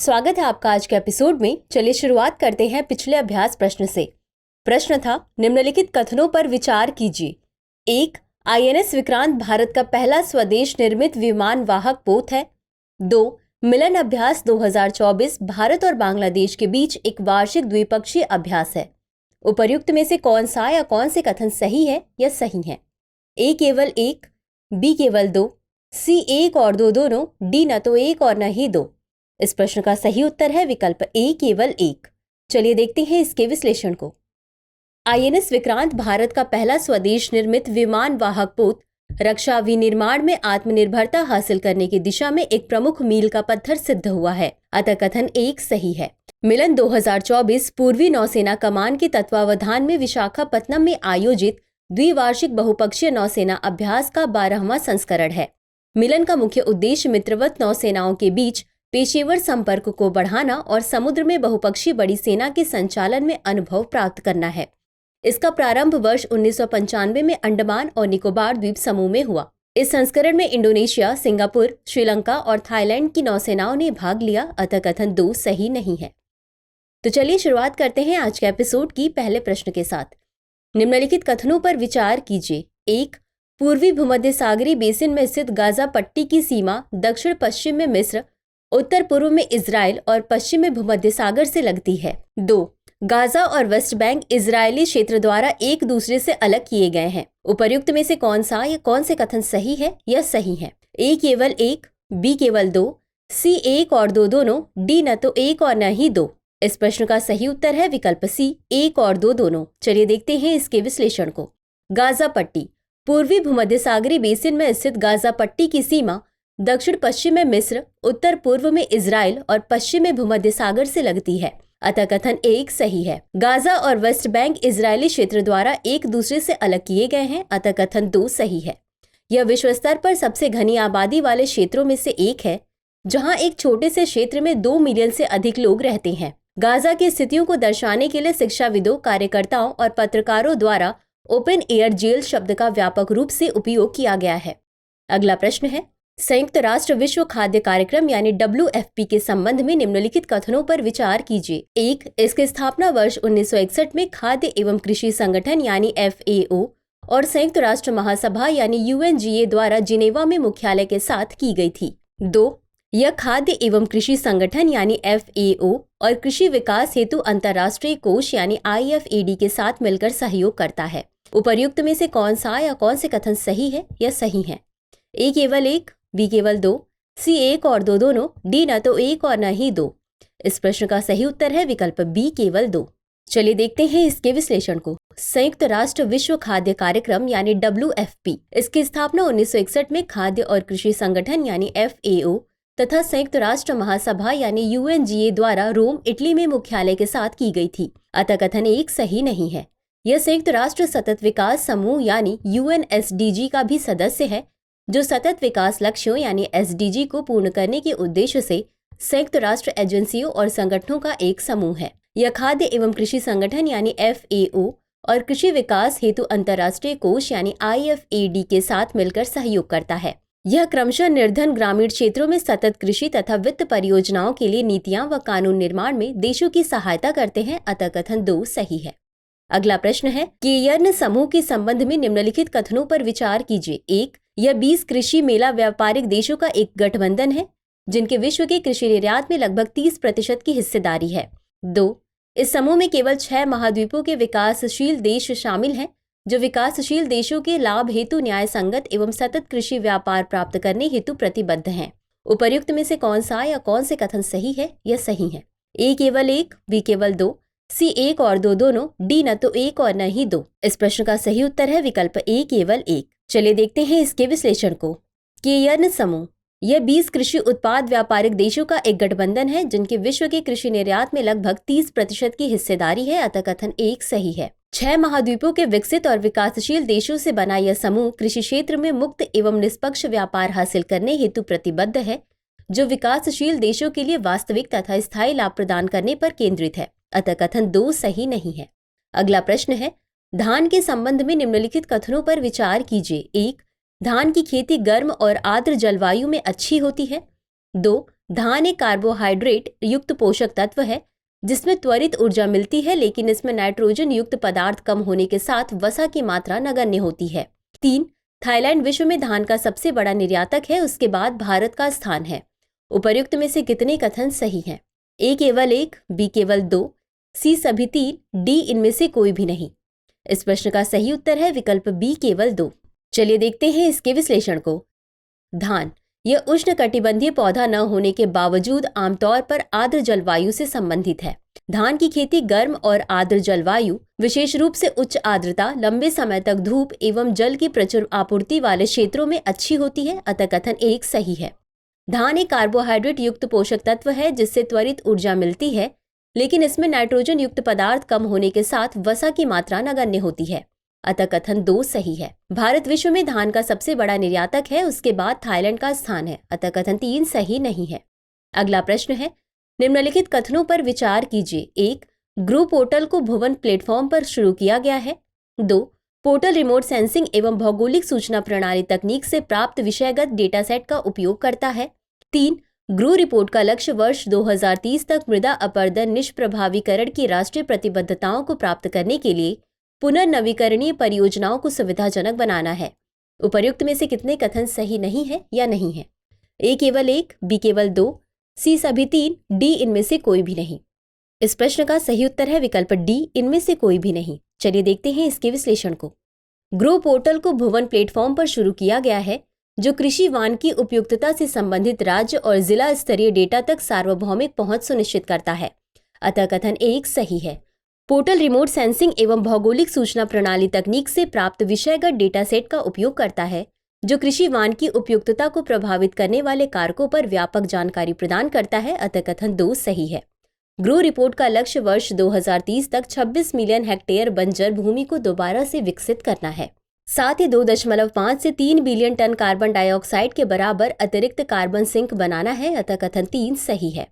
स्वागत है आपका आज के एपिसोड में। चलिए शुरुआत करते हैं पिछले अभ्यास प्रश्न से। प्रश्न था, निम्नलिखित कथनों पर विचार कीजिए। 1. आईएनएस विक्रांत भारत का पहला स्वदेश निर्मित विमान वाहक पोत है। 2. मिलन अभ्यास 2024 भारत और बांग्लादेश के बीच एक वार्षिक द्विपक्षीय अभ्यास है। उपर्युक्त में से कौन सा या कौन से कथन सही है या सही है? ए केवल एक, बी केवल दो, सी एक और दो दोनों, डी न तो एक और न ही दो। इस प्रश्न का सही उत्तर है विकल्प ए केवल एक। चलिए देखते हैं इसके विश्लेषण को। आईएनएस विक्रांत भारत का पहला स्वदेश निर्मित विमान वाहक पोत रक्षा विनिर्माण में आत्मनिर्भरता हासिल करने की दिशा में एक प्रमुख मील का पत्थर सिद्ध हुआ है, अतः कथन एक सही है। मिलन 2024 पूर्वी नौसेना कमान के तत्वावधान में विशाखापत्तनम में आयोजित द्विवार्षिक बहुपक्षीय नौसेना अभ्यास का 12वां संस्करण है। मिलन का मुख्य उद्देश्य मित्रवत नौसेनाओं के बीच पेशेवर संपर्क को बढ़ाना और समुद्र में बहुपक्षीय बड़ी सेना के संचालन में अनुभव प्राप्त करना है। इसका प्रारंभ वर्ष 1995 में अंडमान और निकोबार द्वीप समूह में हुआ। इस संस्करण में इंडोनेशिया, सिंगापुर, श्रीलंका और थाईलैंड की नौसेनाओं ने भाग लिया, अतः कथन 2 सही नहीं है। तो चलिए शुरुआत करते हैं आज के एपिसोड की पहले प्रश्न के साथ। निम्नलिखित कथनों पर विचार कीजिए। 1. पूर्वी भूमध्य सागरीय बेसिन में स्थित गाजा पट्टी की सीमा दक्षिण पश्चिम में मिस्र, उत्तर पूर्व में इजराइल और पश्चिम में भूमध्य सागर से लगती है। 2. गाजा और वेस्ट बैंक इजरायली क्षेत्र द्वारा एक दूसरे से अलग किए गए हैं। उपर्युक्त में से कौन सा या कौन से कथन सही है या सही है? ए केवल एक, बी केवल दो, सी एक और दो दोनों, डी न तो एक और न ही दो। इस प्रश्न का सही उत्तर है विकल्प सी, एक और दो दोनों। चलिए देखते हैं इसके विश्लेषण को। गाजा पट्टी पूर्वी भूमध्य सागरीय बेसिन में स्थित गाजा पट्टी की सीमा दक्षिण पश्चिम में मिस्र, उत्तर पूर्व में इजराइल और पश्चिम में भूमध्य सागर से लगती है, अतः कथन एक सही है। गाजा और वेस्ट बैंक इजरायली क्षेत्र द्वारा एक दूसरे से अलग किए गए हैं, अतः कथन 2 सही है। यह विश्व स्तर पर सबसे घनी आबादी वाले क्षेत्रों में से एक है, जहां एक छोटे से क्षेत्र में 2 मिलियन से अधिक लोग रहते हैं। गाजा की स्थितियों को दर्शाने के लिए शिक्षाविदों, कार्यकर्ताओं और पत्रकारों द्वारा ओपन एयर जेल शब्द का व्यापक रूप से उपयोग किया गया है। अगला प्रश्न है, संयुक्त राष्ट्र विश्व खाद्य कार्यक्रम यानी WFP के संबंध में निम्नलिखित कथनों पर विचार कीजिए। 1. इसकी स्थापना वर्ष 1961 में खाद्य एवं कृषि संगठन यानी FAO और संयुक्त राष्ट्र महासभा यानी UNGA द्वारा जिनेवा में मुख्यालय के साथ की गई थी। 2. यह खाद्य एवं कृषि संगठन यानी FAO और कृषि विकास हेतु अंतर्राष्ट्रीय कोष यानी IFAD के साथ मिलकर सहयोग करता है। उपर्युक्त में से कौन सा या कौन से कथन सही है या सही है? ए केवल एक, बी केवल दो, सी एक और दो दोनों, डी न तो एक और न ही दो। इस प्रश्न का सही उत्तर है विकल्प बी केवल 2। चलिए देखते हैं इसके विश्लेषण को। संयुक्त राष्ट्र विश्व खाद्य कार्यक्रम यानी WFP इसकी स्थापना 1961 में खाद्य और कृषि संगठन यानी FAO तथा संयुक्त राष्ट्र महासभा यानी UNGA द्वारा रोम, इटली में मुख्यालय के साथ की गई थी, अतः कथन एक सही नहीं है। यह संयुक्त राष्ट्र सतत विकास समूह यानी UNSDG का भी सदस्य है, जो सतत विकास लक्ष्यों यानी SDG को पूर्ण करने के उद्देश्य से संयुक्त राष्ट्र एजेंसियों और संगठनों का एक समूह है। यह खाद्य एवं कृषि संगठन यानी FAO और कृषि विकास हेतु अंतर्राष्ट्रीय कोष यानी IFAD के साथ मिलकर सहयोग करता है। यह क्रमशः निर्धन ग्रामीण क्षेत्रों में सतत कृषि तथा वित्त परियोजनाओं के लिए नीतियां व कानून निर्माण में देशों की सहायता करते हैं, अतः कथन 2 सही है। अगला प्रश्न है, केयर्न समूह के संबंध में निम्नलिखित कथनों पर विचार कीजिए। 1. यह 20 कृषि मेला व्यापारिक देशों का एक गठबंधन है, जिनके विश्व के कृषि निर्यात में लगभग 30% की हिस्सेदारी है। 2. इस समूह में केवल 6 महाद्वीपों के विकासशील देश शामिल हैं, जो विकासशील देशों के लाभ हेतु न्याय संगत एवं सतत कृषि व्यापार प्राप्त करने हेतु प्रतिबद्ध हैं। उपर्युक्त में से कौन सा या कौन से कथन सही है या सही है? ए केवल एक, बी केवल दो, सी एक और दो दोनों, डी न तो एक और न ही दो। इस प्रश्न का सही उत्तर है विकल्प ए केवल एक। चलिए देखते हैं इसके विश्लेषण को। केयर्न समूह यह 20 कृषि उत्पाद व्यापारिक देशों का एक गठबंधन है, जिनके विश्व के कृषि निर्यात में लगभग 30% की हिस्सेदारी है, अतः कथन एक सही है। 6 महाद्वीपों के विकसित और विकासशील देशों से बना यह समूह कृषि क्षेत्र में मुक्त एवं निष्पक्ष व्यापार हासिल करने हेतु प्रतिबद्ध है, जो विकासशील देशों के लिए वास्तविक तथा स्थायी लाभ प्रदान करने पर केंद्रित है, अतः कथन 2 सही नहीं है। अगला प्रश्न है, धान के संबंध में निम्नलिखित कथनों पर विचार कीजिए। 1. धान की खेती गर्म और आर्द्र जलवायु में अच्छी होती है। 2. धान एक कार्बोहाइड्रेट युक्त पोषक तत्व है जिसमें त्वरित ऊर्जा मिलती है, लेकिन इसमें नाइट्रोजन युक्त पदार्थ कम होने के साथ वसा की मात्रा नगण्य होती है। 3. थाईलैंड विश्व में धान का सबसे बड़ा निर्यातक है, उसके बाद भारत का स्थान है। उपर्युक्त में से कितने कथन सही हैं? ए केवल 1, बी केवल 2, सी सभी 3, डी इनमें से कोई भी नहीं। इस प्रश्न का सही उत्तर है विकल्प बी केवल 2। चलिए देखते हैं इसके विश्लेषण को। धान यह उष्णकटिबंधीय पौधा न होने के बावजूद आमतौर पर आर्द्र जलवायु से संबंधित है। धान की खेती गर्म और आर्द्र जलवायु, विशेष रूप से उच्च आर्द्रता, लंबे समय तक धूप एवं जल की प्रचुर आपूर्ति वाले क्षेत्रों में अच्छी होती है, अतः कथन 1 सही है। धान एक कार्बोहाइड्रेट युक्त पोषक तत्व है जिससे त्वरित ऊर्जा मिलती है, लेकिन इसमें नाइट्रोजन युक्त पदार्थ कम होने के साथ वसा की मात्रा नगण्य होती है, अतः कथन 2 सही है। भारत विश्व में धान का सबसे बड़ा निर्यातक है, उसके बाद थाईलैंड का स्थान है, अतः कथन 3 सही नहीं है। अगला प्रश्न है, निम्नलिखित कथनों पर विचार कीजिए। 1. ग्रो पोर्टल को भुवन प्लेटफॉर्म पर शुरू किया गया है। 2. पोर्टल रिमोट सेंसिंग एवं भौगोलिक सूचना प्रणाली तकनीक से प्राप्त विषयगत डेटा सेट का उपयोग करता है। 3. ग्रो रिपोर्ट का लक्ष्य वर्ष 2030 तक मृदा अपरदन निष्प्रभावीकरण की राष्ट्रीय प्रतिबद्धताओं को प्राप्त करने के लिए पुनर्नवीकरणीय परियोजनाओं को सुविधाजनक बनाना है। उपर्युक्त में से कितने कथन सही नहीं है या नहीं है? ए केवल 1, बी केवल 2, सी सभी 3, डी इनमें से कोई भी नहीं। इस प्रश्न का सही उत्तर है विकल्प डी, इनमें से कोई भी नहीं। चलिए देखते हैं इसके विश्लेषण को। ग्रो पोर्टल को भुवन प्लेटफॉर्म पर शुरू किया गया है जो कृषि वानिकी उपयुक्तता से संबंधित राज्य और जिला स्तरीय डेटा तक सार्वभौमिक पहुंच सुनिश्चित करता है, अतः कथन 1 सही है। पोर्टल रिमोट सेंसिंग एवं भौगोलिक सूचना प्रणाली तकनीक से प्राप्त विषयगत डेटा सेट का उपयोग करता है जो कृषि वानिकी उपयुक्तता को प्रभावित करने वाले कारकों पर व्यापक जानकारी प्रदान करता है, अतः कथन 2 सही है। ग्रो रिपोर्ट का लक्ष्य वर्ष 2030 तक 26 मिलियन हेक्टेयर बंजर भूमि को दोबारा से विकसित करना है, साथ ही 2.5 से 3 बिलियन टन कार्बन डाइऑक्साइड के बराबर अतिरिक्त कार्बन सिंक बनाना है, अतः कथन 3 सही है।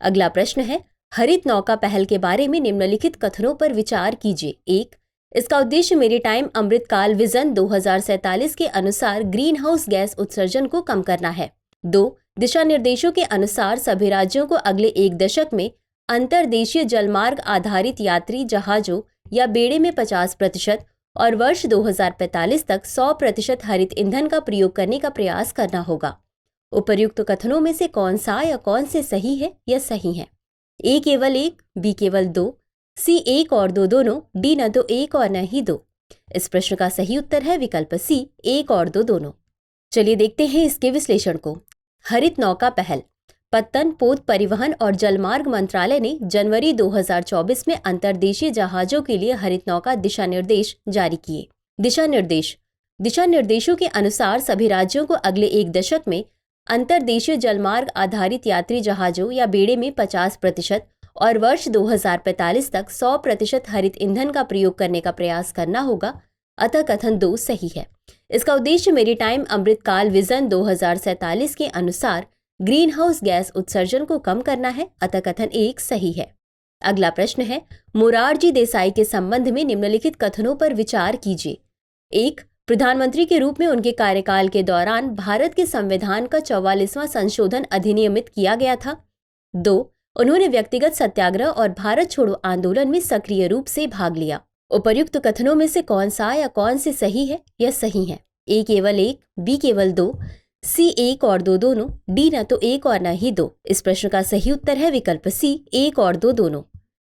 अगला प्रश्न है, हरित नौका पहल के बारे में निम्नलिखित कथनों पर विचार कीजिए। 1. इसका उद्देश्य मेरीटाइम अमृतकाल विजन 2047 के अनुसार ग्रीन हाउस गैस उत्सर्जन को कम करना है। 2. दिशा निर्देशों के अनुसार सभी राज्यों को अगले 1 दशक में अंतर्देशीय जलमार्ग आधारित यात्री जहाजों या बेड़े में 50% और वर्ष 2045 तक 100% हरित ईंधन का प्रयोग करने का प्रयास करना होगा। उपर्युक्त कथनों में से कौन सा या कौन से सही है या सही है? ए केवल 1, बी केवल 2, सी 1 और 2 दोनों, डी न तो 1 और न ही 2। इस प्रश्न का सही उत्तर है विकल्प सी, 1 और 2 दोनों। चलिए देखते हैं इसके विश्लेषण को। हरित नौका पहल। पत्तन, पोत परिवहन और जलमार्ग मंत्रालय ने जनवरी 2024 में अंतर्देशीय जहाजों के लिए हरित नौका दिशा निर्देश जारी किए। दिशा निर्देशों के अनुसार सभी राज्यों को अगले 1 दशक में अंतर्देशीय जलमार्ग आधारित यात्री जहाजों या बेड़े में 50% और वर्ष 2045 तक 100% हरित ईंधन का प्रयोग करने का प्रयास करना होगा, अतः कथन 2 सही है। इसका उद्देश्य मेरीटाइम अमृतकाल विजन 2047 के अनुसार ग्रीन हाउस गैस उत्सर्जन को कम करना है, अतः कथन 1 सही है। अगला प्रश्न है, मोरारजी देसाई के संबंध में निम्नलिखित कथनों पर विचार कीजिए। 1. प्रधानमंत्री के रूप में उनके कार्यकाल के दौरान भारत के संविधान का 44वां संशोधन अधिनियमित किया गया था। 2. उन्होंने व्यक्तिगत सत्याग्रह और भारत छोड़ो आंदोलन में सक्रिय रूप से भाग लिया। उपर्युक्त कथनों में से कौन सा या कौन से सही है या सही है? ए केवल 1, बी केवल 2, सी 1 और 2 दोनों, डी न तो 1 और न ही 2। इस प्रश्न का सही उत्तर है विकल्प सी, 1 और 2 दोनों।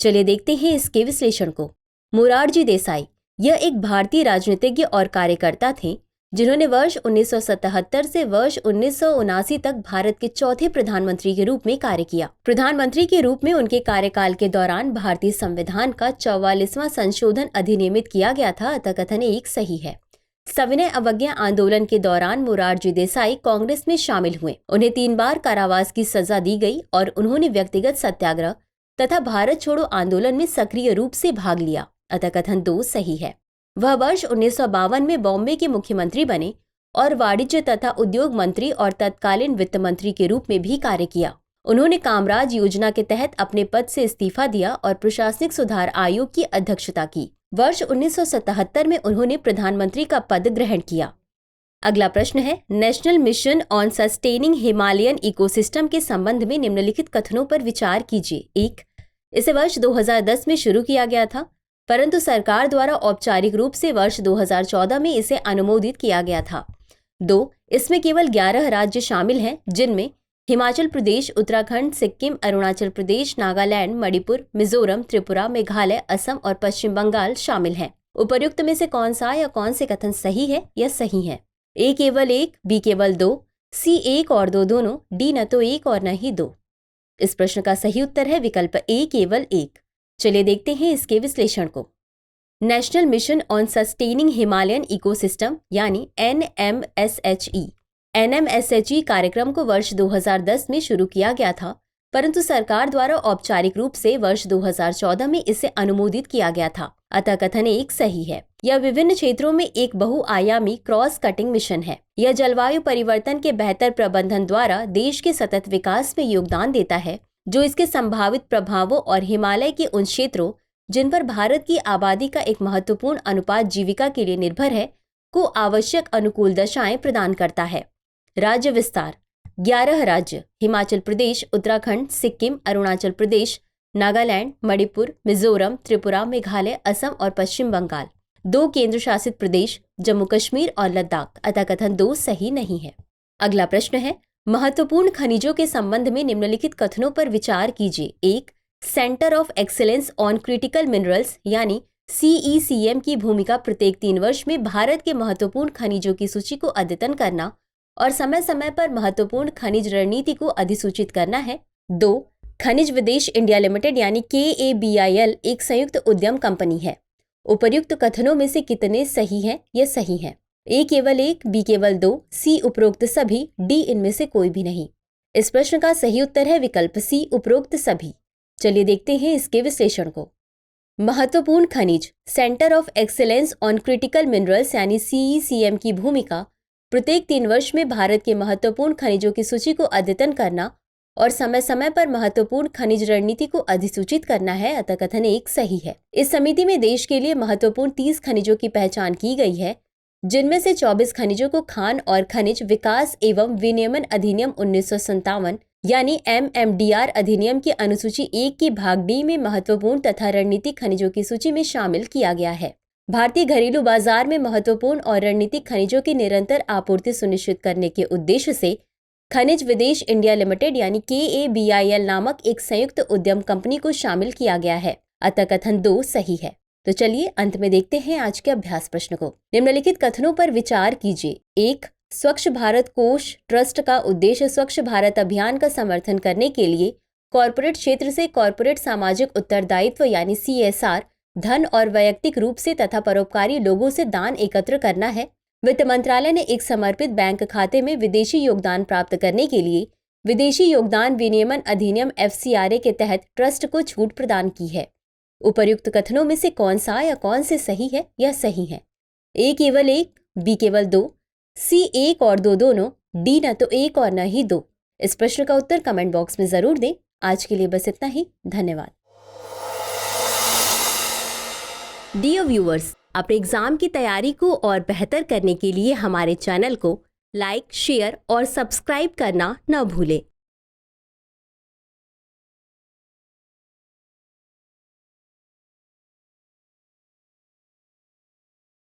चलिए देखते हैं इसके विश्लेषण को। मोरारजी देसाई यह एक भारतीय राजनीतिज्ञ और कार्यकर्ता थे जिन्होंने वर्ष 1977 से वर्ष 1979 तक भारत के चौथे प्रधानमंत्री के रूप में कार्य किया। प्रधानमंत्री के रूप में उनके कार्यकाल के दौरान भारतीय संविधान का 44वां संशोधन अधिनियमित किया गया था, अतः कथन 1 सही है। सविनय अवज्ञा आंदोलन के दौरान मोरारजी देसाई कांग्रेस में शामिल हुए। उन्हें 3 बार कारावास की सजा दी गई और उन्होंने व्यक्तिगत सत्याग्रह तथा भारत छोड़ो आंदोलन में सक्रिय रूप से भाग लिया, अतः कथन 2 सही है। वह वर्ष 1952 में बॉम्बे के मुख्यमंत्री बने और वाणिज्य तथा उद्योग मंत्री और तत्कालीन वित्त मंत्री के रूप में भी कार्य किया। उन्होंने कामराज योजना के तहत अपने पद से इस्तीफा दिया और प्रशासनिक सुधार आयोग की अध्यक्षता की। वर्ष 1977 में उन्होंने प्रधानमंत्री का पद ग्रहण किया। अगला प्रश्न है, national mission on sustaining Himalayan ecosystem के संबंध में निम्नलिखित कथनों पर विचार कीजिए। 1. इसे वर्ष 2010 में शुरू किया गया था, परंतु सरकार द्वारा औपचारिक रूप से वर्ष 2014 में इसे अनुमोदित किया गया था। 2. इसमें केवल 11 राज्य शामिल हैं, जिनमें हिमाचल प्रदेश, उत्तराखंड, सिक्किम, अरुणाचल प्रदेश, नागालैंड, मणिपुर, मिजोरम, त्रिपुरा, मेघालय, असम और पश्चिम बंगाल शामिल हैं। उपर्युक्त में से कौन सा या कौन से कथन सही है या सही है? ए केवल 1, बी केवल 2, सी 1 और 2 दोनों, डी न तो 1 और न ही 2। इस प्रश्न का सही उत्तर है विकल्प ए केवल 1। चलिए देखते हैं इसके विश्लेषण को। National mission on sustaining Himalayan ecosystem यानी NMSHE कार्यक्रम को वर्ष 2010 में शुरू किया गया था, परंतु सरकार द्वारा औपचारिक रूप से वर्ष 2014 में इसे अनुमोदित किया गया था। अतः कथन 1 सही है। यह विभिन्न क्षेत्रों में एक बहुआयामी क्रॉस कटिंग मिशन है। यह जलवायु परिवर्तन के बेहतर प्रबंधन द्वारा देश के सतत विकास में योगदान देता है, जो इसके संभावित प्रभावों और हिमालय के उन क्षेत्रों जिन पर भारत की आबादी का एक महत्वपूर्ण अनुपात जीविका के लिए निर्भर है, को आवश्यक अनुकूल दशाएं प्रदान करता है। राज्य विस्तार: 11 राज्य हिमाचल प्रदेश, उत्तराखंड, सिक्किम, अरुणाचल प्रदेश, नागालैंड, मणिपुर, मिजोरम, त्रिपुरा, मेघालय, असम और पश्चिम बंगाल। 2 केंद्र शासित प्रदेश जम्मू कश्मीर और लद्दाख। अतः कथन 2 सही नहीं है। अगला प्रश्न है, महत्वपूर्ण खनिजों के संबंध में निम्नलिखित कथनों पर विचार कीजिए। 1. Centre of excellence on critical minerals यानी CECM की भूमिका प्रत्येक 3 वर्ष में भारत के महत्वपूर्ण खनिजों की सूची को अद्यतन करना और समय समय पर महत्वपूर्ण खनिज रणनीति को अधिसूचित करना है। 2. खनिज विदेश इंडिया लिमिटेड यानी KABIL एक संयुक्त उद्यम कंपनी है। उपर्युक्त कथनों में से कितने सही हैं या सही हैं? ए केवल 1, बी केवल 2, सी उपरोक्त सभी, डी इनमें से कोई भी नहीं। इस प्रश्न का सही उत्तर है विकल्प सी, उपरोक्त सभी। चलिए देखते हैं इसके विश्लेषण को। महत्वपूर्ण खनिज centre of excellence on critical minerals यानी CECM की भूमिका प्रत्येक 3 वर्ष में भारत के महत्वपूर्ण खनिजों की सूची को अद्यतन करना और समय समय पर महत्वपूर्ण खनिज रणनीति को अधिसूचित करना है। अतः कथन 1 सही है। इस समिति में देश के लिए महत्वपूर्ण 30 खनिजों की पहचान की गई है, जिनमें से 24 खनिजों को खान और खनिज विकास एवं विनियमन अधिनियम 1957 यानी MMDR अधिनियम की अनुसूची 1 की भाग डी में महत्वपूर्ण तथा रणनीतिक खनिजों की सूची में शामिल किया गया है। भारतीय घरेलू बाजार में महत्वपूर्ण और रणनीतिक खनिजों की निरंतर आपूर्ति सुनिश्चित करने के उद्देश्य से खनिज विदेश इंडिया लिमिटेड यानी KABIL नामक एक संयुक्त उद्यम कंपनी को शामिल किया गया है। अतः कथन 2 सही है। तो चलिए अंत में देखते हैं आज के अभ्यास प्रश्न को। निम्नलिखित कथनों पर विचार कीजिए। 1. स्वच्छ भारत कोष ट्रस्ट का उद्देश्य स्वच्छ भारत अभियान का समर्थन करने के लिए कॉरपोरेट क्षेत्र से कॉरपोरेट सामाजिक उत्तरदायित्व यानी CSR धन और वैयक्तिक रूप से तथा परोपकारी लोगों से दान एकत्र करना है। वित्त मंत्रालय ने एक समर्पित बैंक खाते में विदेशी योगदान प्राप्त करने के लिए विदेशी योगदान विनियमन अधिनियम FCRA के तहत ट्रस्ट को छूट प्रदान की है। उपर्युक्त कथनों में से कौन सा या कौन से सही है या सही है? ए केवल 1, बी केवल 2, सी 1 और 2 दोनों, डी न तो 1 और न ही 2। इस प्रश्न का उत्तर कमेंट बॉक्स में जरूर दें। आज के लिए बस इतना ही। धन्यवाद। डियर व्यूअर्स, अपने एग्जाम की तैयारी को और बेहतर करने के लिए हमारे चैनल को लाइक, शेयर और सब्सक्राइब करना न भूलें।